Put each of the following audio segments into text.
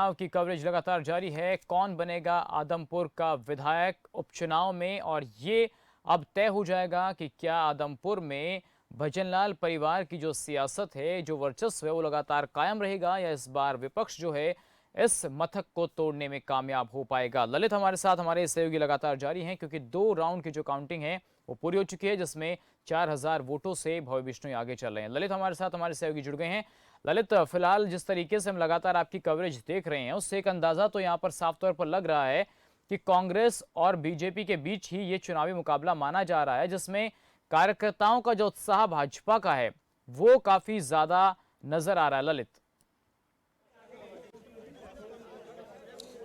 चुनाव की कवरेज लगातार जारी है। कौन बनेगा आदमपुर का विधायक उपचुनाव में, और ये अब तय हो जाएगा कि क्या आदमपुर में भजनलाल परिवार की जो सियासत है, जो वर्चस्व है, वो लगातार कायम रहेगा, या इस बार विपक्ष जो है इस मथक को तोड़ने में कामयाब हो पाएगा। ललित हमारे साथ, हमारे सहयोगी लगातार जारी हैं क्योंकि 2 राउंड की जो काउंटिंग है वो पूरी हो चुकी है, जिसमें 4000 वोटों से भव्य बिश्नोई आगे चल रहे हैं। ललित हमारे साथ, हमारे सहयोगी जुड़ गए हैं। ललित, फिलहाल जिस तरीके से हम लगातार आपकी कवरेज देख रहे हैं, उससे एक अंदाजा तो यहाँ पर साफ तौर पर लग रहा है कि कांग्रेस और बीजेपी के बीच ही ये चुनावी मुकाबला माना जा रहा है, जिसमें कार्यकर्ताओं का जो उत्साह भाजपा का है वो काफी ज्यादा नजर आ रहा है। ललित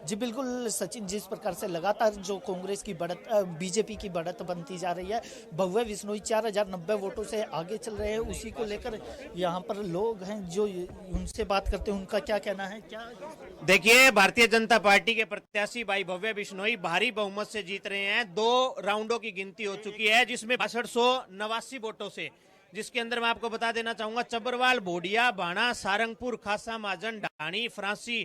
जी बिल्कुल सचिन, जिस प्रकार से लगातार जो कांग्रेस की बढ़त बीजेपी की बढ़त बनती जा रही है, भव्य बिश्नोई 4090 वोटों से आगे चल रहे हैं। उसी को लेकर यहाँ पर लोग हैं जो उनसे बात करते हैं, उनका क्या कहना है। क्या देखिए, भारतीय जनता पार्टी के प्रत्याशी भाई भव्य बिश्नोई भारी बहुमत से जीत रहे हैं। 2 राउंडों की गिनती हो चुकी है, जिसमें 6289 वोटों से, जिसके अंदर मैं आपको बता देना चाहूंगा चबरवाल, भोडिया, बाणा, सारंगपुर, खासा, माजन, ढाणी, फ्रांसी,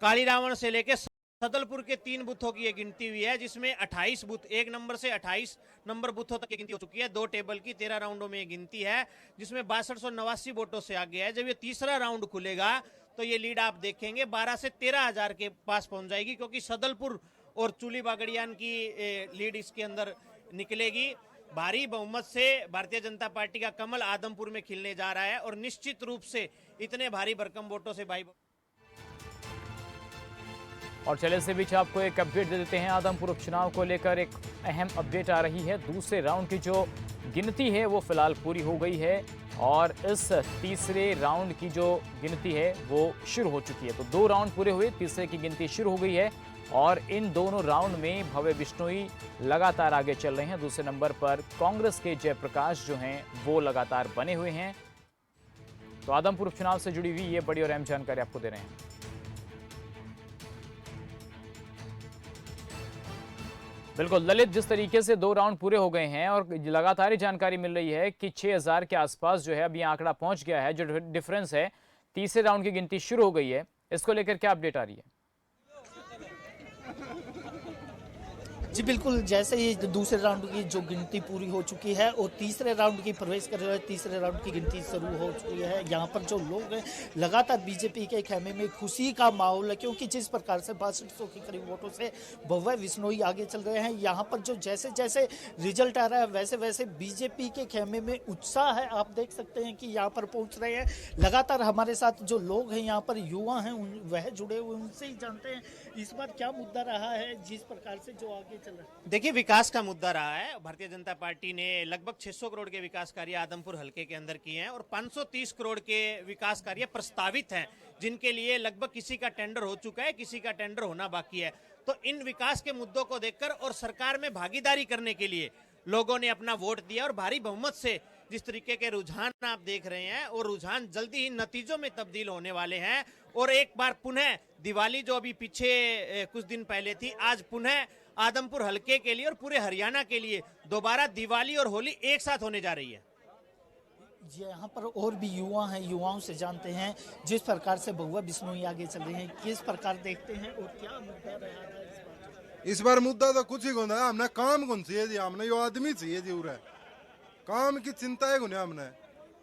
कालीरावण से लेकर सदलपुर के 3 बूथों की गिनती हुई है, जिसमें 28 बूथ, 1 नंबर से 28 नंबर बूथों तक की गिनती हो चुकी है। 2 टेबल की 13 राउंडों में गिनती है, जिसमें 6289 वोटों से आगे है। जब ये तीसरा राउंड खुलेगा तो ये लीड आप देखेंगे 12 से 13,000 के पास पहुंच जाएगी, क्योंकि सदलपुर और चूली बागड़ियान की लीड इसके अंदर निकलेगी। भारी बहुमत से भारतीय जनता पार्टी का कमल आदमपुर में खिलने जा रहा है, और निश्चित रूप से इतने भारी भरकम वोटों से भाई। और चले से बीच आपको एक अपडेट दे देते हैं। आदमपुर उपचुनाव को लेकर एक अहम अपडेट आ रही है। दूसरे राउंड की जो गिनती है वो फिलहाल पूरी हो गई है, और इस तीसरे राउंड की जो गिनती है वो शुरू हो चुकी है। तो 2 राउंड पूरे हुए, तीसरे की गिनती शुरू हो गई है, और इन दोनों राउंड में भव्य बिश्नोई लगातार आगे चल रहे हैं। दूसरे नंबर पर कांग्रेस के जयप्रकाश जो हैं वो लगातार बने हुए हैं। तो आदमपुर उपचुनाव से जुड़ी हुई ये बड़ी और अहम जानकारी आपको दे रहे हैं। बिल्कुल ललित, जिस तरीके से 2 राउंड पूरे हो गए हैं और लगातार ही जानकारी मिल रही है कि 6000 के आसपास जो है अभी आंकड़ा पहुंच गया है, जो डिफरेंस है, तीसरे राउंड की गिनती शुरू हो गई है, इसको लेकर क्या अपडेट आ रही है? जी बिल्कुल, जैसे ही दूसरे राउंड की जो गिनती पूरी हो चुकी है और तीसरे राउंड की प्रवेश कर रहे हैं, तीसरे राउंड की गिनती शुरू हो चुकी है। यहाँ पर जो लोग हैं लगातार बीजेपी के खेमे में खुशी का माहौल है, क्योंकि जिस प्रकार से 6200 के करीब वोटों से भव्य बिश्नोई आगे चल रहे हैं। यहाँ पर जो जैसे जैसे रिजल्ट आ रहा है, वैसे वैसे बीजेपी के खेमे में उत्साह है। आप देख सकते हैं कि यहाँ पर पहुँच रहे हैं। लगातार हमारे साथ जो लोग हैं यहाँ पर युवा हैं, वह जुड़े हुए, उनसे ही जानते हैं इस बार क्या मुद्दा रहा है, जिस प्रकार से जो आगे। देखिए, विकास का मुद्दा रहा है। भारतीय जनता पार्टी ने लगभग 600 करोड़ के विकास कार्य आदमपुर हलके के अंदर किए हैं, और 530 करोड़ के विकास कार्य प्रस्तावित हैं, जिनके लिए लगभग किसी का टेंडर हो चुका है, किसी का टेंडर होना बाकी है। तो इन विकास के मुद्दों को देखकर और सरकार में भागीदारी करने के लिए लोगों ने अपना वोट दिया, और भारी बहुमत से जिस तरीके के रुझान आप देख रहे हैं, और रुझान जल्दी ही नतीजों में तब्दील होने वाले हैं। और एक बार पुनः दिवाली जो अभी पीछे कुछ दिन पहले थी, आज पुनः आदमपुर हलके के लिए और पूरे हरियाणा के लिए दोबारा दिवाली और होली एक साथ होने जा रही है। यहाँ पर और भी युवा हैं, युवाओं से जानते हैं जिस प्रकार से भव्य बिश्नोई आगे चल रहे हैं, किस प्रकार देखते हैं और क्या मुद्दा रहा था इस बार मुद्दा तो कुछ ही कौन है, हमने काम कौन चाहिए जी, हमने यो आदमी चाहिए जी। उरे काम की चिंता है कौन, हमने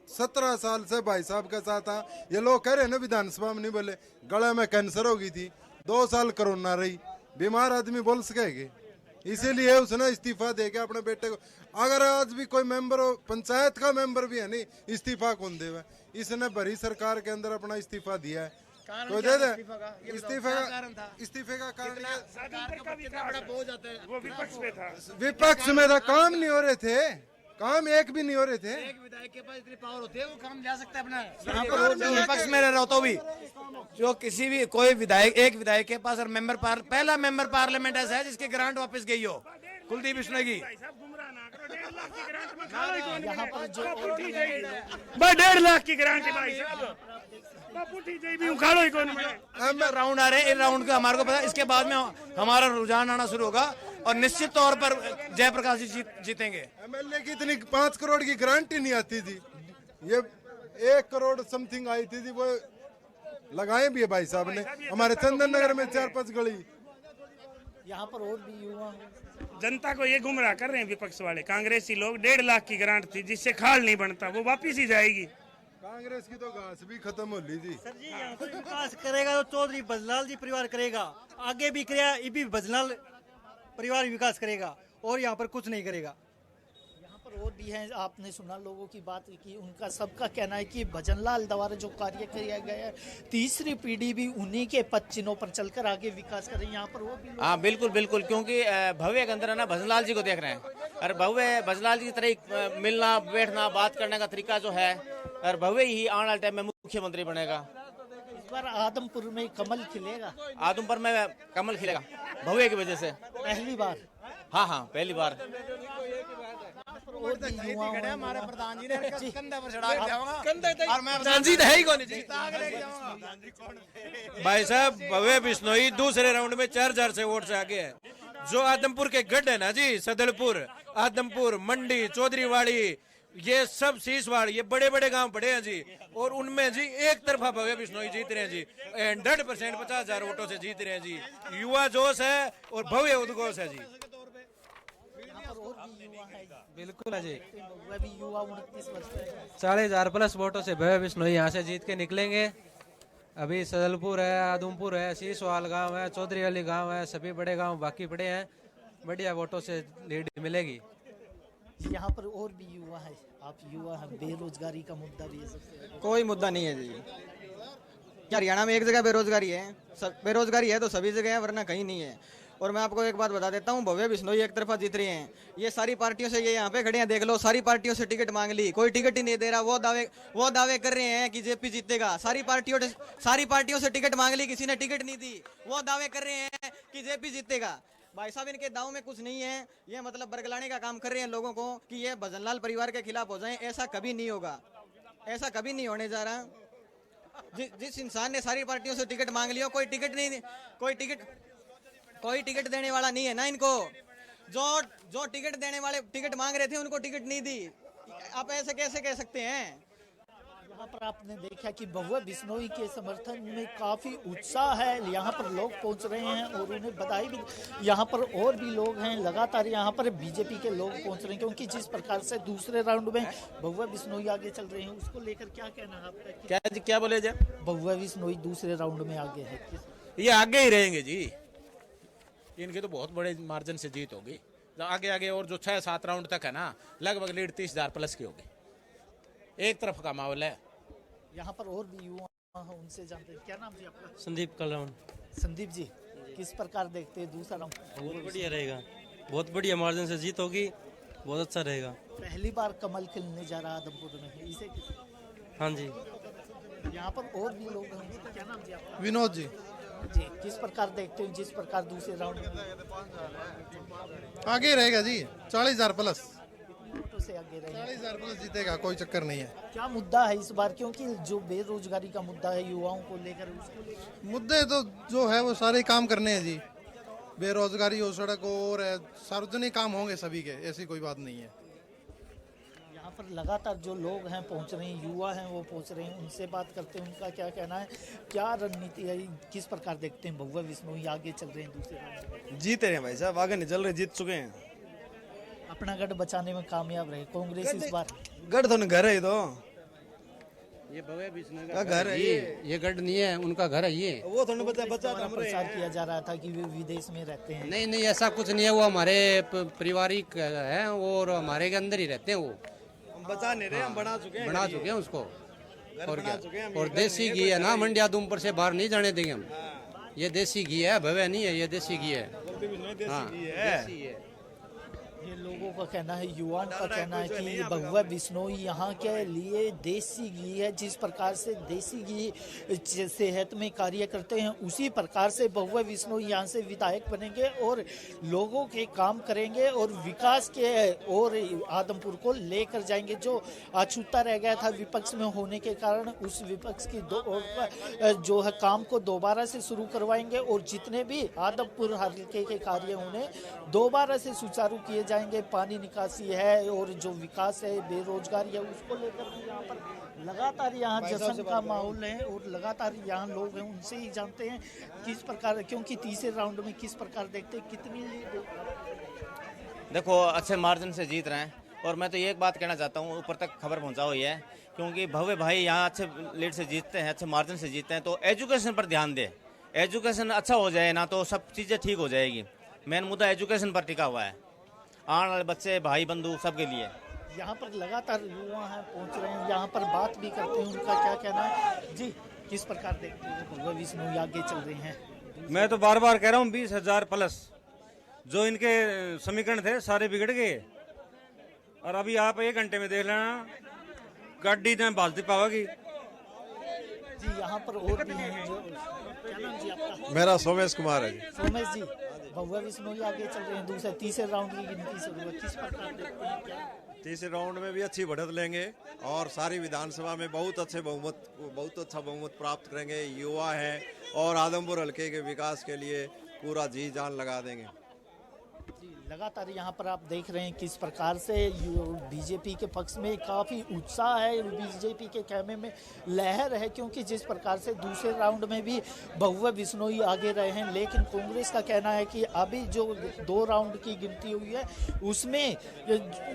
17 साल से भाई साहब के साथ था। ये लोग कह रहे हैं ना विधानसभा में नहीं बोले, गले में कैंसर हो गई थी, 2 साल कोरोना रही, बीमार आदमी बोल सकेगी, इसीलिए उसने इस्तीफा दे के अपने बेटे को। अगर आज भी कोई मेंबर हो, पंचायत का मेंबर भी है नहीं, इस्तीफा कौन देवे? इसने बड़ी सरकार के अंदर अपना इस्तीफा दिया है, कोई दे दे इस्तीफे का कारण विपक्ष में था, काम नहीं हो रहे थे, काम एक भी नहीं हो रहे थे। एक विधायक के पास इतनी पावर होती है, वो काम ले सकता है अपना। यहाँ पर विपक्ष में रह रहा तो भी जो किसी भी कोई विधायक, एक विधायक के पास और पहला मेंबर पार्लियामेंट ऐसा है जिसकी ग्रांट वापस गई हो, कुलदीप बिश्नोई की। यहाँ पर जो 1.5 लाख की ग्रांट है भाई साहब, राउंड आ रहे हैं। इन राउंड का हमारे को पता है, इसके बाद में हमारा रुझान आना शुरू होगा, और निश्चित तौर पर जयप्रकाश जी जीतेंगे। एमएलए की इतनी 5 करोड़ की गारंटी नहीं आती थी, ये 1 करोड़ समथिंग आई थी, वो लगाए भी है भाई साहब ने, हमारे चंदन नगर में 4-5 गली। यहाँ पर और भी युवा हैं। जनता को ये गुमराह कर रहे हैं विपक्ष वाले कांग्रेसी लोग। 1.5 लाख की ग्रांट थी जिससे खाल नहीं बनता, वो वापिस ही जाएगी। कांग्रेस की तो घास भी खत्म हो ली जी। सर जी यहाँ पर विकास करेगा तो चौधरी बजलाल जी परिवार करेगा, आगे भी करेगा, ये भी बजलाल परिवार विकास करेगा और यहाँ पर कुछ नहीं करेगा। यहाँ पर और भी हैं, आपने सुना लोगों की बात की, उनका सबका कहना है कि भजनलाल द्वारा जो कार्य किया गया है, तीसरी पीढ़ी भी उन्हीं के पद चिन्हों पर चलकर आगे विकास करें। यहाँ पर वो भी हाँ बिल्कुल बिल्कुल, क्योंकि भव्य के अंदर है ना भजनलाल जी को देख रहे हैं, और भव्य भजनलाल जी की तरह मिलना बैठना बात करने का तरीका जो है, और भव्य ही आने वाले टाइम में मुख्यमंत्री बनेगा। इस बार आदमपुर में कमल खिलेगा, आदमपुर में कमल खिलेगा भव्य की वजह से, पहली बार। हाँ हाँ पहली बार। और भी युवाओं हैं। हमारे प्रधान जी ने कंधे पर चढ़ा के जाऊंगा और मैं प्रधान जी है ही कौन जी। भाई साहब भव्य बिश्नोई दूसरे राउंड में 4000 से वोट से आगे है। जो आदमपुर के गढ़ है ना जी, सदलपुर, आदमपुर, मंडी, चौधरीवाड़ी, ये सब सीसवाड़, ये बड़े बड़े गांव पड़े हैं जी, और उनमें जी एक तरफा भव्य बिश्नोई जीत रहे हैं जी, 100% 50,000 वोटों से जीत रहे हैं जी। युवा जोश है और भव्य उद्घोष है जी। यहाँ पर और भी युवा है। बिल्कुल है जी, वह भी युवा 29 वर्ष के हैं। 40,000 प्लस वोटों से भव्य बिश्नोई यहाँ से जीत के निकलेंगे। अभी सदलपुर है, आदमपुर है, सीसवाल गांव है, चौधरी वाली गांव है, सभी बड़े गांव बाकी पड़े हैं, बढ़िया वोटों से लीड मिलेगी। यहाँ पर और भी युवा है, आप युवा हैं, बेरोजगारी का मुद्दा भी है सबसे। कोई मुद्दा नहीं है जी। क्या हरियाणा में एक जगह बेरोजगारी है? बेरोजगारी है तो सभी जगह है, वरना कहीं नहीं है। और मैं आपको एक बात बता देता हूँ, भव्य बिश्नोई एक तरफा जीत रहे हैं। ये सारी पार्टियों से, ये यहाँ पे खड़े हैं देख लो, सारी पार्टियों से टिकट मांग ली, कोई टिकट ही नहीं दे रहा। वो दावे कर रहे हैं कि जेपी जीतेगा। सारी पार्टियों से टिकट मांग ली, किसी ने टिकट नहीं दी। वो दावे कर रहे हैं कि जेपी जीतेगा। भाई साहब इनके दाव में कुछ नहीं है, ये मतलब बरगलाने का काम कर रहे हैं लोगों को कि ये भजनलाल परिवार के खिलाफ हो जाएं। ऐसा कभी नहीं होगा, ऐसा कभी नहीं होने जा रहा। जिस इंसान ने सारी पार्टियों से टिकट मांग लिया, कोई टिकट देने वाला नहीं है ना इनको। जो टिकट देने वाले टिकट मांग रहे थे उनको टिकट नहीं दी। आप ऐसे कैसे कह सकते हैं? यहाँ पर आपने देखा कि भव्य बिश्नोई के समर्थन में काफी उत्साह है, यहाँ पर लोग पहुँच रहे हैं और उन्हें बधाई भी। यहाँ पर और भी लोग हैं, लगातार यहाँ पर बीजेपी के लोग पहुँच रहे हैं, क्योंकि जिस प्रकार से दूसरे राउंड में भव्य बिश्नोई आगे चल रहे हैं, उसको लेकर क्या कहना है आपका? क्या बोले जी? भव्य बिश्नोई दूसरे राउंड में आगे है। ये आगे ही रहेंगे जी, इनके तो बहुत बड़े मार्जिन से जीत होगी। आगे और जो 6-7 राउंड तक है ना, लगभग लीड 30,000 प्लस की होगी। एक तरफ का माहौल है। यहाँ पर और भी युवा हैं, उनसे जानते हैं। क्या नाम जी आपका? संदीप कलराउन। संदीप जी, किस प्रकार देखते हैं दूसरा राउंड? बहुत बढ़िया रहेगा, बहुत बढ़िया मार्जिन से जीत होगी, बहुत अच्छा रहेगा। पहली बार कमल खिलने जा रहा है आदमपुर में, इसे हाँ जी। यहाँ पर और भी लोग हैं। क्या नाम जी आपका? विनोद जी। जी, किस प्रकार देखते हैं जिस प्रकार दूसरे राउंड में आगे रहेगा जी, 40,000 प्लस, वोटों से आगे रहे? 40,000 प्लस जीतेगा, कोई चक्कर नहीं है। क्या मुद्दा है इस बार, क्योंकि जो बेरोजगारी का मुद्दा है युवाओं को लेकर, उसको लेकर मुद्दे तो जो है वो सारे काम करने हैं जी। बेरोजगारी हो, सड़क हो, और सार्वजनिक काम होंगे सभी के, ऐसी कोई बात नहीं है। यहाँ पर लगातार जो लोग हैं पहुँच रहे हैं, युवा हैं वो पहुँच रहे हैं, उनसे बात करते हैं, उनका क्या कहना है, क्या रणनीति है, किस प्रकार देखते हैं भव्य बिश्नोई आगे चल रहे हैं दूसरे राउंड में? जीते रहे भाई साहब, आगे नहीं चल रहे, जीत चुके हैं। अपना गढ़ बचाने में कामयाब रहे कांग्रेस इस बार? गढ़ तो घर है, तो ये भव्य बिश्नोई का घर है, ये गढ़ नहीं है, उनका घर है ये। वो थोड़ा बचा द्वारा प्रचार किया जा रहा था कि वे विदेश में रहते हैं। नहीं नहीं, ऐसा कुछ नहीं है, वो हमारे पारिवारिक है और हमारे के अंदर ही रहते हैं। वो हम बचा नहीं रहे, हम बना चुके हैं उसको। और क्या, और देसी घी है ना, मंडिया दुमपुर से बाहर नहीं जाने देंगे हम। ये देसी घी है, भव्य नहीं है, ये देसी घी है। हाँ, देसी है। ये लोगों का कहना है, युवाओं का कहना है कि भव्य बिश्नोई यहाँ के लिए देसी घी है। जिस प्रकार से देसी घी सेहत में कार्य करते हैं, उसी प्रकार से भव्य बिश्नोई यहाँ से विधायक बनेंगे और लोगों के काम करेंगे और विकास के और आदमपुर को लेकर जाएंगे। जो अछूता रह गया था विपक्ष में होने के कारण, उस विपक्ष की जो है काम को दोबारा से शुरू करवाएंगे और जितने भी आदमपुर हल्के के कार्य उन्हें दोबारा से सुचारू किए जाएंगे। पानी निकासी है और जो विकास है, बेरोजगारी है, उसको लेकर भी यहाँ पर लगातार यहाँ जश्न का माहौल है और लगातार यहाँ लोग हैं उनसे ही जानते हैं किस प्रकार, क्योंकि तीसरे राउंड में किस प्रकार देखते हैं, कितनी देखो अच्छे मार्जिन से जीत रहे हैं। और मैं तो ये एक बात कहना चाहता हूँ, ऊपर तक खबर पहुँचा हुई है, क्योंकि भव्य भाई यहाँ अच्छे लीड से जीतते हैं, अच्छे मार्जिन से जीतते हैं, तो एजुकेशन पर ध्यान दे। एजुकेशन अच्छा हो जाए ना तो सब चीज़ें ठीक हो जाएगी। मेन मुद्दा एजुकेशन पर टिका हुआ है, आने वाले बच्चे, भाई बंधु सबके लिए। यहाँ पर लगातार युवा हैं, पहुँच रहे हैं, यहाँ पर बात भी करते हैं, उनका क्या कहना है जी, किस प्रकार देखते हैं भव्य बिश्नोई आगे चल रहे हैं। मैं तो बार बार कह रहा हूँ 20,000 प्लस जो इनके समीकरण थे सारे बिगड़ गए। और अभी आप 1 घंटे में देख लेना गाड़ी ने बाजती पावेगी जी। यहाँ पर और भी हैं जो, क्या नाम जी आपका? मेरा सोमेश कुमार है जी। सोमेश जी, भव्य बिश्नोई आगे चल रहे हैं, दूसरे तीसरे राउंड की गिनती शुरू है, किस प्रकार देखते हैं क्या? तीसरे राउंड में भी अच्छी बढ़त लेंगे और सारी विधानसभा में बहुत अच्छा बहुमत प्राप्त करेंगे। युवा हैं और आदमपुर हल्के के विकास के लिए पूरा जी जान लगा देंगे। लगातार यहाँ पर आप देख रहे हैं किस प्रकार से बीजेपी के पक्ष में काफ़ी उत्साह है, बीजेपी के कहने में लहर है, क्योंकि जिस प्रकार से दूसरे राउंड में भी भव्य बिश्नोई आगे रहे हैं, लेकिन कांग्रेस का कहना है कि अभी जो 2 राउंड की गिनती हुई है उसमें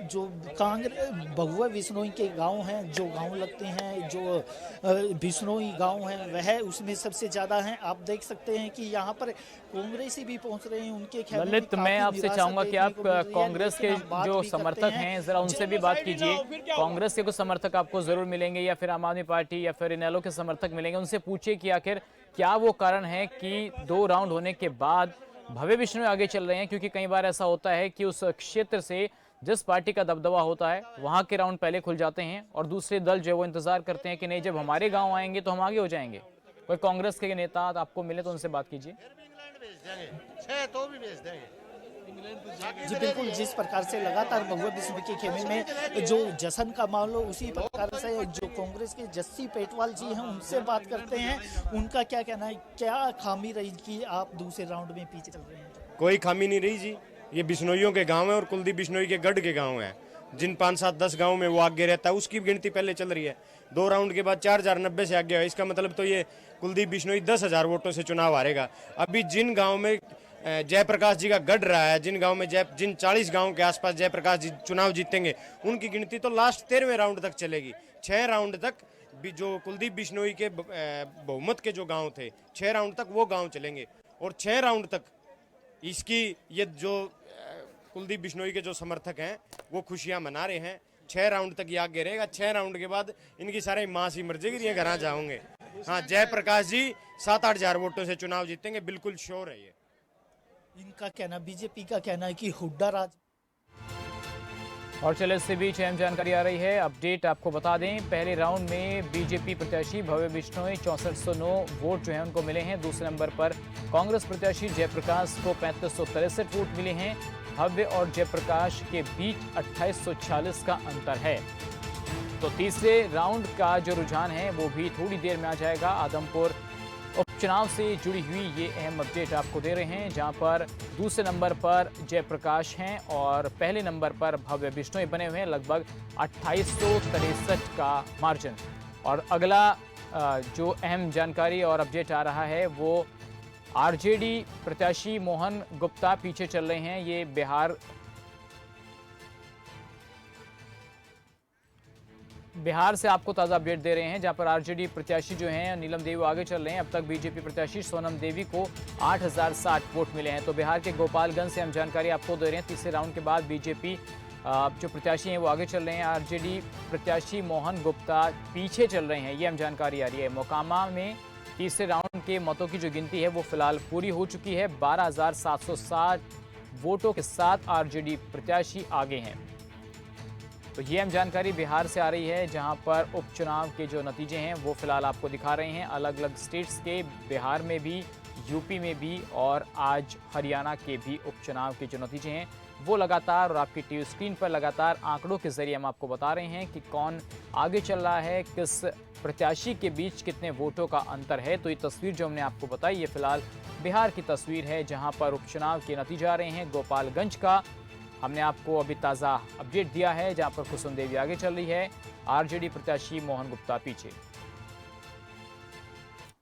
जो कांग्रेस भव्य बिश्नोई के गांव हैं, जो गांव लगते हैं, जो बिश्नोई गांव हैं, वह उसमें सबसे ज़्यादा हैं। आप देख सकते हैं कि यहाँ पर कांग्रेसी भी पहुँच रहे हैं, उनके ललित, मैं आपसे चाहूंगा कि आप कांग्रेस के जो समर्थक हैं जरा उनसे भी बात कीजिए। कांग्रेस के कुछ समर्थक आपको जरूर मिलेंगे या फिर आम आदमी पार्टी या फिर इनेलो के समर्थक मिलेंगे, उनसे पूछिए कि आखिर क्या वो कारण है कि 2 राउंड होने के बाद भव्य बिश्नोई आगे चल रहे हैं। क्योंकि कई बार ऐसा होता है कि उस क्षेत्र से जिस पार्टी का दबदबा होता है वहां के राउंड पहले खुल जाते हैं और दूसरे दल जो है वो इंतजार करते हैं कि नहीं, जब हमारे गाँव आएंगे तो हम आगे हो जाएंगे। कोई कांग्रेस के नेता आपको मिले तो उनसे बात कीजिए। जी बिल्कुल, जिस प्रकार से लगातार भव्य बिश्नोई के खेमे में जो जश्न का माहौल हो, उसी प्रकार से जो कांग्रेस के जस्सी पेटवाल जी हैं उनसे बात करते हैं, उनका क्या कहना है, क्या खामी रही कि आप दूसरे राउंड में पीछे चल रहे हैं? कोई खामी नहीं रही जी, ये बिश्नोइयों के गांव है और कुलदीप बिश्नोई के गढ़ के गांव है। जिन 5, 7, 10 गाँव में वो आगे रहता है उसकी गिनती पहले चल रही है। 2 राउंड के बाद 4090 से आगे है, इसका मतलब तो ये कुलदीप बिश्नोई 10,000 वोटों से चुनाव हारेगा। अभी जिन गाँव में जयप्रकाश जी का गढ़ रहा है, जिन गांव में जिन 40 गांव के आसपास जयप्रकाश जी चुनाव जीतेंगे, उनकी गिनती तो लास्ट 13वें राउंड तक चलेगी। 6 राउंड तक भी जो कुलदीप बिश्नोई के बहुमत के जो गांव थे, 6 राउंड तक वो गांव चलेंगे। और 6 राउंड तक इसकी ये जो कुलदीप बिश्नोई के जो समर्थक हैं वो खुशियां मना रहे हैं। 6 राउंड तक ये आगे रहेगा। 6 राउंड के बाद इनकी सारी मां सी मर जाएगी, ये घर जाओगे। हाँ, जयप्रकाश जी 7-8 हजार वोटों से चुनाव जीतेंगे, बिल्कुल श्योर है ये। इनका कहना, बीजेपी का कहना है कि हुड्डा राज। और चले इससे बीच अहम जानकारी आ रही है, अपडेट आपको बता दें। पहले राउंड में बीजेपी प्रत्याशी भव्य बिश्नोई 6409 वोट जो है उनको मिले हैं। दूसरे नंबर पर कांग्रेस प्रत्याशी जयप्रकाश को 3563 वोट मिले हैं। भव्य और जयप्रकाश के बीच 2846 का अंतर है। तो तीसरे राउंड का जो रुझान है वो भी थोड़ी देर में आ जाएगा। आदमपुर उपचुनाव से जुड़ी हुई ये अहम अपडेट आपको दे रहे हैं, जहां पर दूसरे नंबर पर जयप्रकाश हैं और पहले नंबर पर भव्य बिश्नोई बने हुए हैं। लगभग 2863 का मार्जिन। और अगला जो अहम जानकारी और अपडेट आ रहा है वो आरजेडी प्रत्याशी मोहन गुप्ता पीछे चल रहे हैं। ये बिहार से आपको ताज़ा अपडेट दे रहे हैं, जहां पर आरजेडी प्रत्याशी जो हैं नीलम देवी आगे चल रहे हैं। अब तक बीजेपी प्रत्याशी सोनम देवी को 8060 वोट मिले हैं। तो बिहार के गोपालगंज से हम जानकारी आपको दे रहे हैं। तीसरे राउंड के बाद बीजेपी जो प्रत्याशी हैं वो आगे चल रहे हैं। आरजेडी प्रत्याशी मोहन गुप्ता पीछे चल रहे हैं, ये हम जानकारी आ रही है। मोकामा में तीसरे राउंड के मतों की जो गिनती है वो फिलहाल पूरी हो चुकी है। 12760 वोटों के साथ आरजेडी प्रत्याशी आगे हैं। तो ये हम जानकारी बिहार से आ रही है, जहां पर उपचुनाव के जो नतीजे हैं वो फिलहाल आपको दिखा रहे हैं। अलग अलग स्टेट्स के, बिहार में भी, यूपी में भी और आज हरियाणा के भी उपचुनाव के जो नतीजे हैं वो लगातार और आपकी टीवी स्क्रीन पर लगातार आंकड़ों के जरिए हम आपको बता रहे हैं कि कौन आगे चल रहा है, किस प्रत्याशी के बीच कितने वोटों का अंतर है। तो ये तस्वीर जो हमने आपको बताई ये फिलहाल बिहार की तस्वीर है, जहां पर उपचुनाव के नतीजे आ रहे हैं। गोपालगंज का हमने आपको अभी ताज़ा अपडेट दिया है, जहां पर कुसुम देवी आगे चल रही है, आरजेडी प्रत्याशी मोहन गुप्ता पीछे।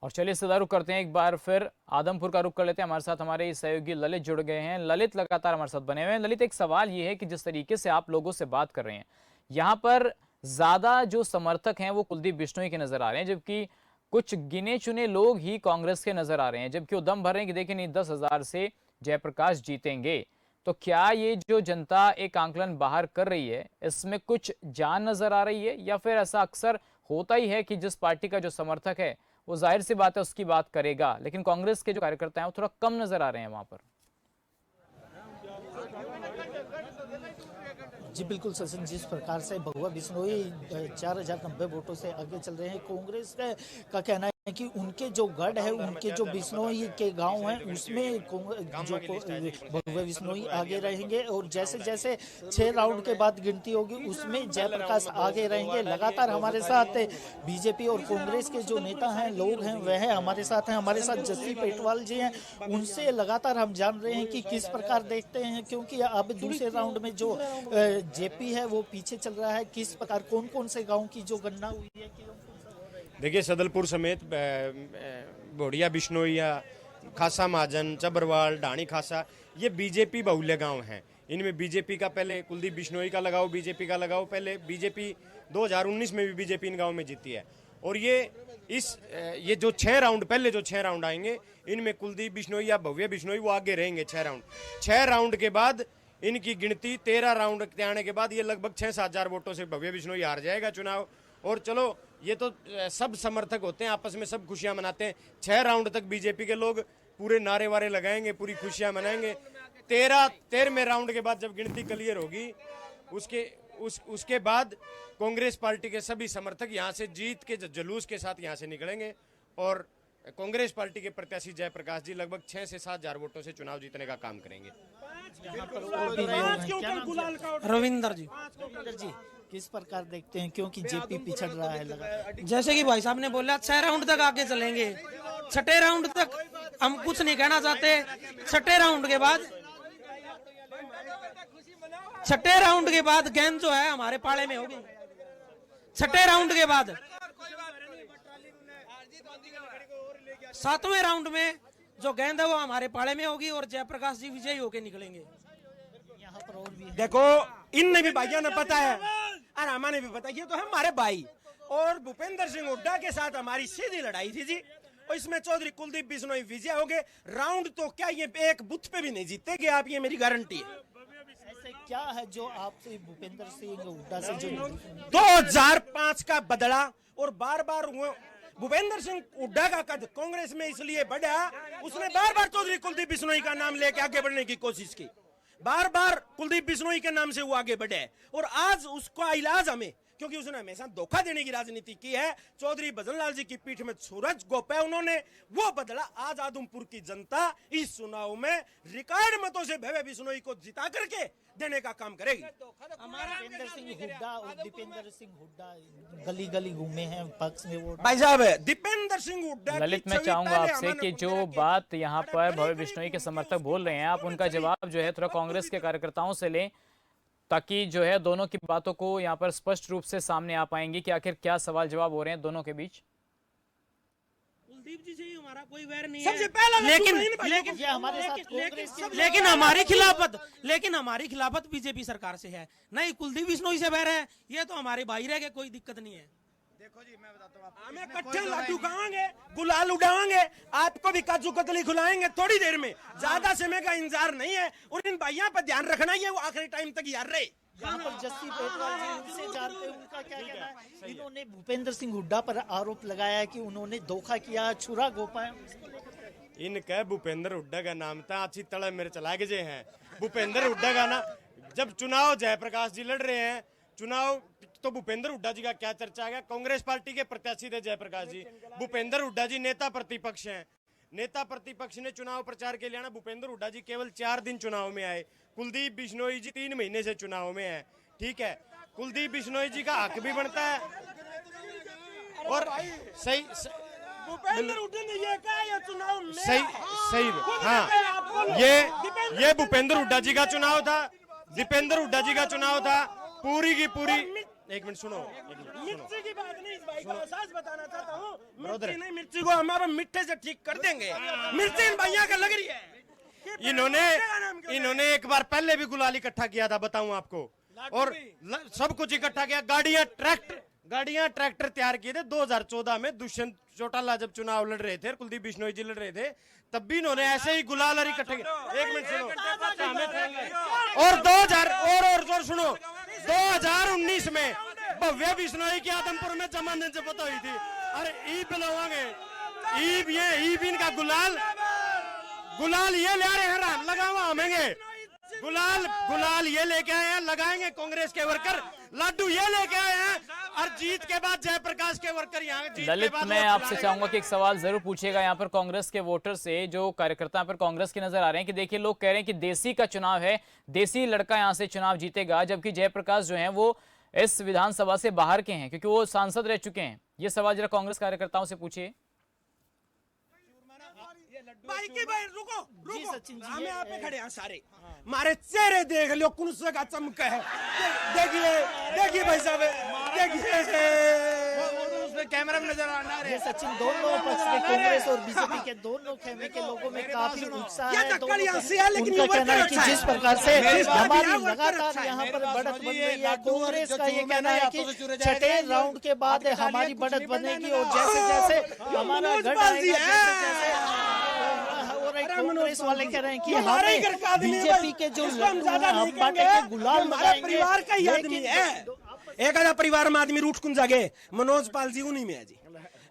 और चलिए सीधा रुख करते हैं, एक बार फिर आदमपुर का रुख कर लेते हैं। हमारे साथ हमारे सहयोगी ललित जुड़ गए हैं। ललित लगातार हमारे साथ बने हुए हैं। ललित, एक सवाल ये है कि जिस तरीके से आप लोगों से बात कर रहे हैं, यहाँ पर ज्यादा जो समर्थक हैं वो कुलदीप बिश्नोई के नजर आ रहे हैं, जबकि कुछ गिने चुने लोग ही कांग्रेस के नजर आ रहे हैं, जबकि वो दम भर रहे हैं कि देखिए नहीं 10,000 से जयप्रकाश जीतेंगे। तो क्या ये जो जनता एक आंकलन बाहर कर रही है, इसमें कुछ जान नजर आ रही है, या फिर ऐसा अक्सर होता ही है कि जिस पार्टी का जो समर्थक है वो जाहिर सी बात है उसकी बात करेगा, लेकिन कांग्रेस के जो कार्यकर्ता हैं वो थोड़ा कम नजर आ रहे हैं वहां पर? जी बिल्कुल सचिन, जिस प्रकार से भगवा बिश्नोई 4090 वोटों से आगे चल रहे हैं, कांग्रेस का कहना है कि उनके जो गढ़ है, उनके जो बिश्नोई के गांव हैं, उसमें जो भगवा बिश्नोई आगे रहेंगे। और जैसे जैसे 6 राउंड के बाद गिनती होगी उसमें जयप्रकाश आगे रहेंगे। लगातार हमारे साथ बीजेपी और कांग्रेस के जो नेता हैं, लोग हैं, वह हमारे साथ हैं। हमारे साथ जस्सी पेटवाल जी हैं, उनसे लगातार हम जान रहे हैं कि किस प्रकार देखते हैं, क्योंकि अब दूसरे राउंड में जो जेपी है वो पीछे चल रहा है। किस प्रकार कौन कौन से गाँव की जो गणना हुई है? देखिए, सदलपुर समेत भोड़िया, बिश्नोइया, खासा महाजन, चबरवाल, ढाणी खासा, ये बीजेपी बहुल्य गांव हैं। इनमें बीजेपी का पहले कुलदीप बिश्नोई का लगाओ, बीजेपी का लगाओ, पहले बीजेपी 2019 में भी बीजेपी इन गांव में जीती है। और ये जो 6 राउंड, पहले जो 6 राउंड आएंगे, इनमें कुलदीप बिश्नोई या भव्य बिश्नोई वो आगे रहेंगे 6 राउंड के बाद इनकी गिनती 13 राउंड के आने के बाद ये लगभग 6-7 हजार वोटों से भव्य बिश्नोई हार जाएगा चुनाव। और चलो, ये तो सब समर्थक होते हैं, आपस में सब खुशियां मनाते हैं। 6 राउंड तक बीजेपी के लोग पूरे नारे वारे लगाएंगे, पूरी खुशियां मनाएंगे। 13वें राउंड के बाद जब गिनती क्लियर होगी, उसके बाद कांग्रेस पार्टी के सभी समर्थक यहाँ से जीत के जुलूस के साथ यहाँ से निकलेंगे और कांग्रेस पार्टी के प्रत्याशी जयप्रकाश जी लगभग 6 से 7 हजार वोटों से चुनाव जीतने का काम करेंगे। रविंदर जी, किस प्रकार देखते हैं, क्योंकि जेपी पिछड़ रहा है लगातार? जैसे कि भाई साहब ने बोला 6 राउंड तक आगे चलेंगे। 6ठे राउंड तक हम कुछ नहीं कहना चाहते। 6ठे राउंड के बाद गेंद जो है हमारे पाले में होगी। 6ठे राउंड के बाद 7वें राउंड में जो गेंद है वो हमारे पाले में होगी और जयप्रकाश जी विजयी होके निकलेंगे। देखो, इनने भी भाइयों ने पता है और हमारे भी पता है, ये तो है हमारे भाई। और भूपेंद्र सिंह हुड्डा के साथ हमारी सीधी लड़ाई थी जी, और इसमें चौधरी कुलदीप बिश्नोई विजय हो गए। राउंड तो क्या, ये एक बूथ पे भी नहीं जीतेंगे आप, ये मेरी गारंटी है। ऐसे क्या है जो आपसे भूपेंद्र सिंह हुड्डा से जो 2005 का बदला और बार बार भूपेंद्र सिंह हुड्डा का कद कांग्रेस में इसलिए बढ़ा, उसने बार बार चौधरी कुलदीप बिश्नोई का नाम लेके आगे बढ़ने की कोशिश की। बार बार कुलदीप बिश्नोई के नाम से वो आगे बढ़े और आज उसका इलाज हमें, क्योंकि उसने हमेशा धोखा देने की राजनीति की है। चौधरी भजनलाल जी की पीठ में सूरज गोपे उन्होंने वो बदला। आज आदमपुर की जनता इस चुनाव में रिकॉर्ड मतों से भव्य बिश्नोई को जिता करके देने का काम करेगी। दीपेंद्र सिंह हुड्डा और दीपेंद्र सिंह हुड्डा गली गली घूमे हैं पक्ष में वोट। भाई साहब, दीपेंद्र सिंह हुड्डा, ललित, मैं चाहूंगा आपसे कि जो बात यहाँ पर भव्य बिश्नोई के समर्थक बोल रहे हैं, आप उनका जवाब जो है थोड़ा कांग्रेस के कार्यकर्ताओं से लें, ताकि जो है दोनों की बातों को यहाँ पर स्पष्ट रूप से सामने आ पाएंगी कि आखिर क्या सवाल जवाब हो रहे हैं दोनों के बीच। कुलदीप जी से हमारा कोई वैर नहीं सबसे है, पहला लेकिन हमारी खिलाफत बीजेपी सरकार से है, नहीं कुलदीप बिश्नोई से वैर है। ये तो हमारे भाई रह गए, कोई दिक्कत नहीं है। देखो जी, मैं बताता हूँ, हमें कट्ठे लड्डू खाएंगे, गुलाल उड़ाएंगे, आपको भी काजू कतली खिलाएंगे थोड़ी देर में। ज्यादा समय का इंतजार नहीं है और इन भाइयों पर ध्यान रखना ही है, वो आखिरी टाइम तक याद रहे। यहाँ पर जस्सी पेटवाल जी, उनसे जानते हैं उनका क्या कहना है। इन्होंने भूपेंद्र सिंह हुड्डा पर आरोप लगाया है कि उन्होंने धोखा किया, छुरा गोपाया। इनका भूपेंद्र हुड्डा का नाम था, अच्छी तड़े मेरे चला गए हैं। भूपेंद्र हुड्डा का ना, जब चुनाव जयप्रकाश जी लड़ रहे हैं चुनाव, तो भूपेंद्र हुड्डा जी का क्या चर्चा है? कांग्रेस पार्टी के प्रत्याशी थे जयप्रकाश जी। भूपेंद्र हुड्डा जी नेता प्रतिपक्ष हैं। नेता प्रतिपक्ष ने चुनाव प्रचार के लिए आना, भूपेंद्र हुड्डा जी केवल 4 दिन चुनाव में आए। कुलदीप बिश्नोई जी 3 महीने से चुनाव में है। ठीक है, कुलदीप बिश्नोई जी का हक भी बनता है और सही भूपेंद्र हुड्डा ने ये कहा ये चुनाव सही हाँ, ये भूपेंद्र हुड्डा जी का चुनाव था। दीपेंद्र हुड्डा जी का चुनाव था, पूरी की पूरी। एक मिनट सुनो, मिर्ची की बात नहीं, इस भाई को साच बताना चाहता हूँ। मिर्ची नहीं, मिर्ची को हम अब मिट्टे से ठीक कर देंगे। मिर्ची इन भैया का लग रही है। इन्होंने एक बार पहले भी गुलाल इकट्ठा किया था, बताऊं आपको, और सब कुछ इकट्ठा किया। गाड़ियां ट्रैक्टर तैयार किए थे। 2014 में दुष्यंत चौटाला जब चुनाव लड़ रहे थे, कुलदीप बिश्नोई जी लड़ रहे थे, तब भी इन्होंने ऐसे ही गुलाल और इकट्ठे किए। एक मिनट सुनो, और 2000 और सुनो, 2019 में भव्य बिश्नोई की आदमपुर में जमानत जब्त हुई थी। अरे ईब लगाओगे, ईब इनका गुलाल ये ले रहे हैं, लगावा हमेंगे गुलाल ये लेके आए हैं, लगाएंगे कांग्रेस के वर्कर। लाडू ये लेके आए हैं, और जीत के बाद जयप्रकाश के वर्कर यहाँ। ललित, मैं आपसे चाहूंगा कि एक सवाल जरूर पूछिएगा यहाँ पर कांग्रेस के वोटर से, जो कार्यकर्ता पर कांग्रेस के नजर आ रहे हैं कि देखिए लोग कह रहे हैं कि देसी का चुनाव है, देसी लड़का यहाँ से चुनाव जीतेगा, जबकि जयप्रकाश जो है वो इस विधानसभा से बाहर के हैं क्योंकि वो सांसद रह चुके हैं। ये सवाल जरा कांग्रेस कार्यकर्ताओं से पूछिए। भाई रुको हम यहाँ पे खड़े हैं सारे, हमारे चेहरे देख लो कौन सा का चमक है। देखिए भाई साहब, देखिए कैमरा में नजर आ रहा है। सचिन, दोनों पक्ष के कांग्रेस और बीजेपी के दोनों खेमे के लोगों में काफी उत्साह है। उनका कहना है कि जिस प्रकार से हमारी लगातार यहाँ पर बढ़त बन रही है, कांग्रेस का ये कहना है कि छठे राउंड के बाद हमारी बढ़त बनेगी, और जैसे जैसे हमारा गढ़ आएगा, कांग्रेस वाले कह रहे हैं कि हमें बीजेपी के जो हम बांटेंगे, गुलाल लगाएंगे। परिवार का ही आदमी है, एक आधा परिवार में आदमी रूठ कुन जागे, मनोज पाल जी उन्हीं में है जी।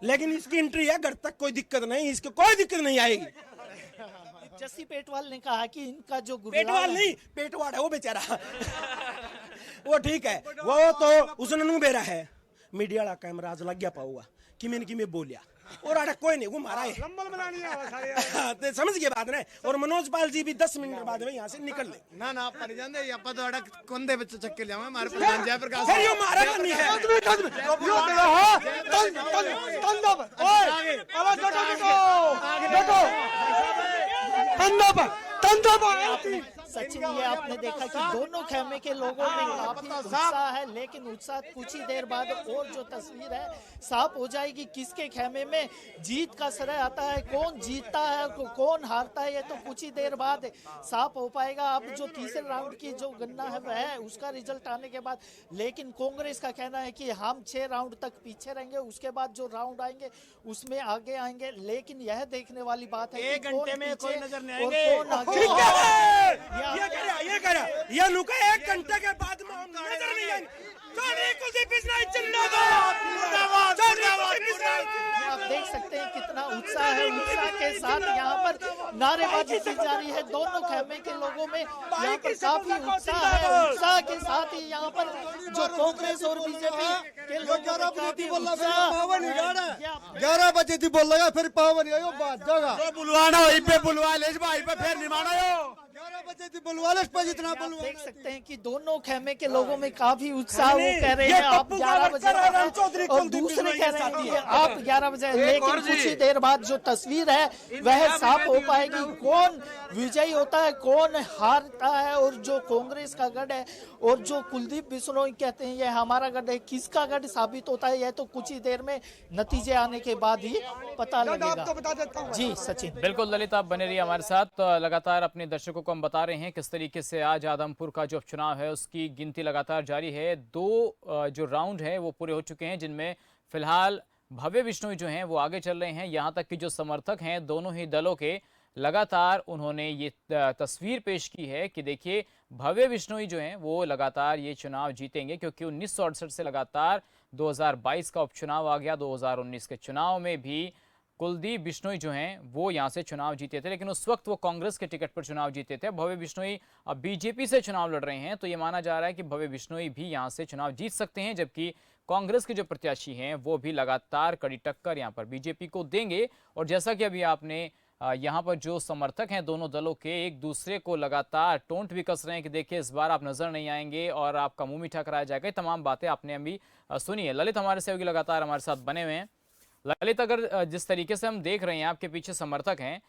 लेकिन इसकी एंट्री है, घर तक कोई दिक्कत नहीं, इसको कोई दिक्कत नहीं आएगी। जस्सी पेटवाल ने कहा कि इनका जो पेटवाल नहीं, पेटवाड़ है वो बेचारा वो ठीक है, वो तो उसने नू बेरा है। मीडिया वाला कैमरा आज लग गया पाऊगा कि मैंने बोलिया, और आड़ा कोई नहीं, वो मारा है तो समझ गए बात ने। और मनोज पाल जी भी 10 मिनट बाद में यहाँ से निकल ले ना आप पर जान दे, आप तो आड़ा कंधे पे चक्के लिया हमारे प्रधान जयप्रकाश। फिर यो मारा नहीं है, यो तेरा हो तंदब, ओए आवाज तंदब। सचिन, ये आपने देखा कि दोनों खेमे के लोगों में काफी उत्साह है, लेकिन उत्साह कुछ ही देर बाद और जो तस्वीर है साफ हो जाएगी। किसके खेमे में जीत का श्रेय आता है, कौन जीतता है कौन हारता है, ये तो कुछ ही देर बाद साफ हो पाएगा। अब जो तीसरे राउंड की जो गणना है वह उसका रिजल्ट आने के बाद, लेकिन कांग्रेस का कहना है कि हम 6 राउंड तक पीछे रहेंगे, उसके बाद जो राउंड आएंगे उसमें आगे आएंगे। लेकिन यह देखने वाली बात है कि 1 घंटे में कोई नजर नहीं आएंगे। ये कह रहा ये लुका 1 घंटे के बाद में हम नजर नहीं आएंगे। आप देख सकते हैं कितना उत्साह है, उत्साह के साथ यहाँ पर नारेबाजी की जा रही है। दोनों खेमे के लोगों में यहाँ पर काफी उत्साह है, उत्साह के साथ ही यहाँ पर जो कांग्रेस और बीजेपी के लोग 11 बजे थी बोल लगा, फिर पावन आयो बात जगह बुलवाना वहीं पे बुलवा ले भाई पे, फिर निमाना यो 11 बजे थी बुलवा ले पे जितना बुलवा। देख सकते हैं कि दोनों खेमे के लोगों में काफी उत्साह, वो कह रहे हैं आप 11 बजे और दूसरे कह रहे हैं कि आप 11 बजे, लेकिन कुछ ही देर बाद जो तस्वीर है वह साफ हो पाएगी, कौन विजयी होता है कौन हारता है। और जो कांग्रेस का गढ़ है और जो कुलदीप बिश्नोई कहते हैं ये हमारा गढ़ है, किसका गढ़ साबित होता है यह तो कुछ ही देर में नतीजे आने के बाद ही पता लगेगा। जी सचिन, बिल्कुल ललित, आप बने रहिए हमारे साथ। लगातार अपने दर्शकों को हम बता रहे हैं किस तरीके से आज आदमपुर का जो उपचुनाव है उसकी गिनती लगातार जारी है। 2 जो राउंड है वो पूरे हो चुके हैं, जिनमें फिलहाल भव्य बिश्नोई जो हैं वो आगे चल रहे हैं। यहाँ तक कि जो समर्थक हैं दोनों ही दलों के, लगातार उन्होंने ये तस्वीर पेश की है कि देखिए भव्य बिश्नोई जो हैं वो लगातार ये चुनाव जीतेंगे, क्योंकि 1968 से लगातार 2022 का उपचुनाव आ गया। 2019 के चुनाव में भी कुलदीप बिश्नोई जो हैं वो यहाँ से चुनाव जीते थे, लेकिन उस वक्त वो कांग्रेस के टिकट पर चुनाव जीते थे। भव्य बिश्नोई अब बीजेपी से चुनाव लड़ रहे हैं, तो ये माना जा रहा है कि भव्य बिश्नोई भी यहाँ से चुनाव जीत सकते हैं, जबकि कांग्रेस के जो प्रत्याशी हैं वो भी लगातार कड़ी टक्कर यहाँ पर बीजेपी को देंगे। और जैसा कि अभी आपने यहाँ पर जो समर्थक हैं दोनों दलों के एक दूसरे को लगातार टोंट भी कस रहे हैं कि देखिए इस बार आप नजर नहीं आएंगे और आपका मुंह मीठा कराया जाएगा। तमाम बातें आपने अभी सुनी है। ललित हमारे सहयोगी लगातार हमारे साथ बने हुए हैं। ललित, अगर जिस तरीके से हम देख रहे हैं आपके पीछे समर्थक हैं,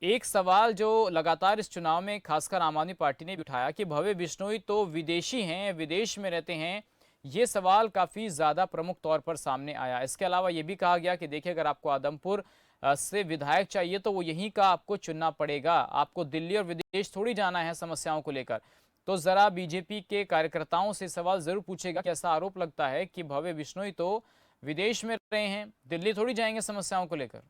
एक सवाल जो लगातार इस चुनाव में खासकर आम आदमी पार्टी ने भी उठाया कि भव्य बिश्नोई तो विदेशी हैं, विदेश में रहते हैं, ये सवाल काफ़ी ज़्यादा प्रमुख तौर पर सामने आया। इसके अलावा ये भी कहा गया कि देखिए, अगर आपको आदमपुर से विधायक चाहिए तो वो यहीं का आपको चुनना पड़ेगा, आपको दिल्ली और विदेश थोड़ी जाना है समस्याओं को लेकर। तो ज़रा बीजेपी के कार्यकर्ताओं से सवाल ज़रूर पूछेगा कि ऐसा आरोप लगता है कि भव्य बिश्नोई तो विदेश में रहे हैं, दिल्ली थोड़ी जाएंगे समस्याओं को लेकर।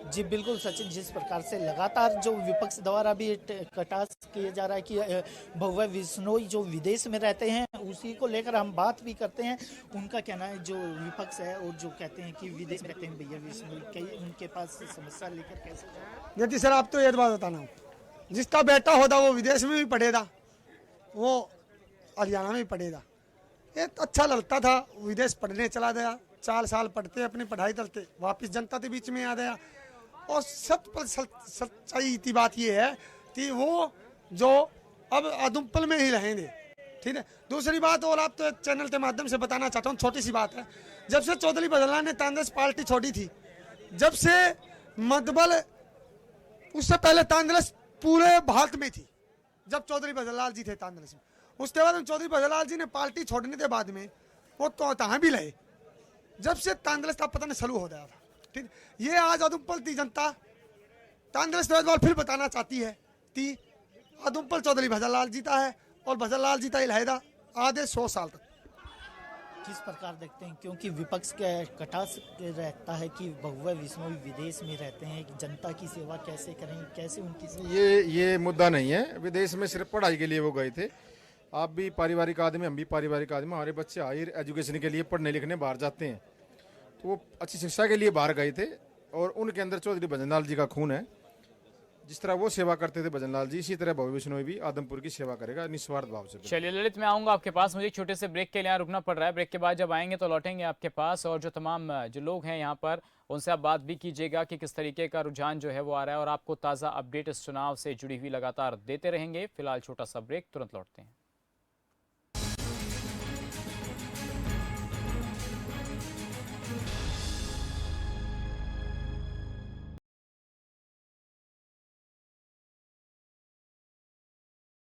जी बिल्कुल सचिन, जिस प्रकार से लगातार जो विपक्ष द्वारा भी कटाक्ष किया जा रहा है कि भव्य बिश्नोई जो विदेश में रहते हैं, उसी को लेकर हम बात भी करते हैं। उनका कहना है, जो विपक्ष है और जो कहते हैं कि विदेश में रहते हैं भैया बिश्नोई, कई उनके पास समस्या लेकर कैसे। यदि सर आप तो एक बात बताना, जिसका बेटा होता वो विदेश में भी पढ़ेगा, वो हरियाणा में भी पढ़ेगा। ये अच्छा लगता था, विदेश पढ़ने चला गया, 4 साल पढ़ते अपनी पढ़ाई करते, वापस जनता के बीच में आ गया। और सच्चाई की बात ये है कि वो जो अब आदमपुर में ही रहेंगे, ठीक है। दूसरी बात, और आप तो चैनल के माध्यम से बताना चाहता हूँ, छोटी सी बात है, जब से चौधरी बजरलाल ने कांग्रेस पार्टी छोड़ी थी, जब से मतबल, उससे पहले कांग्रेस पूरे भारत में थी, जब चौधरी बजरलाल जी थे कांग्रेस में। उसके बाद चौधरी बजरलाल जी ने पार्टी छोड़ने के बाद में वो तो कहाँ भी रहे, जब से कांग्रेस का पतन शुरू हो गया था, ठीक। ये आज आदमपुर की जनता कांग्रेस को एक बार फिर बताना चाहती है कि आदमपुर चौधरी भजनलाल जीता है, और भजनलाल जीता ही रहेगा आधे 100 साल तक। किस प्रकार देखते हैं, क्योंकि विपक्ष के कटाक्ष रहता है कि भव्य बिश्नोई विदेश में रहते हैं, कि जनता की सेवा कैसे करें, कैसे उनकी सेवा। ये मुद्दा नहीं है, विदेश में सिर्फ पढ़ाई के लिए वो गए थे। आप भी पारिवारिक आदमी, हम भी पारिवारिक आदमी, हमारे बच्चे हायर एजुकेशन के लिए पढ़ने लिखने बाहर जाते हैं, तो वो अच्छी शिक्षा के लिए बाहर गए थे, और उनके अंदर चौधरी भजनलाल जी का खून है। जिस तरह वो सेवा करते थे भजनलाल जी, इसी तरह भव्य बिश्नोई भी आदमपुर की सेवा करेगा निस्वार्थ भाव से। चलिए ललित, मैं आऊँगा आपके पास, मुझे छोटे से ब्रेक के लिए यहाँ रुकना पड़ रहा है। ब्रेक के बाद जब आएंगे तो लौटेंगे आपके पास, और जो तमाम जो लोग हैं यहाँ पर, उनसे आप बात भी कीजिएगा कि किस तरीके का रुझान जो है वो आ रहा है, और आपको ताज़ा अपडेट इस चुनाव से जुड़ी हुई लगातार देते रहेंगे। फिलहाल छोटा सा ब्रेक, तुरंत लौटते हैं।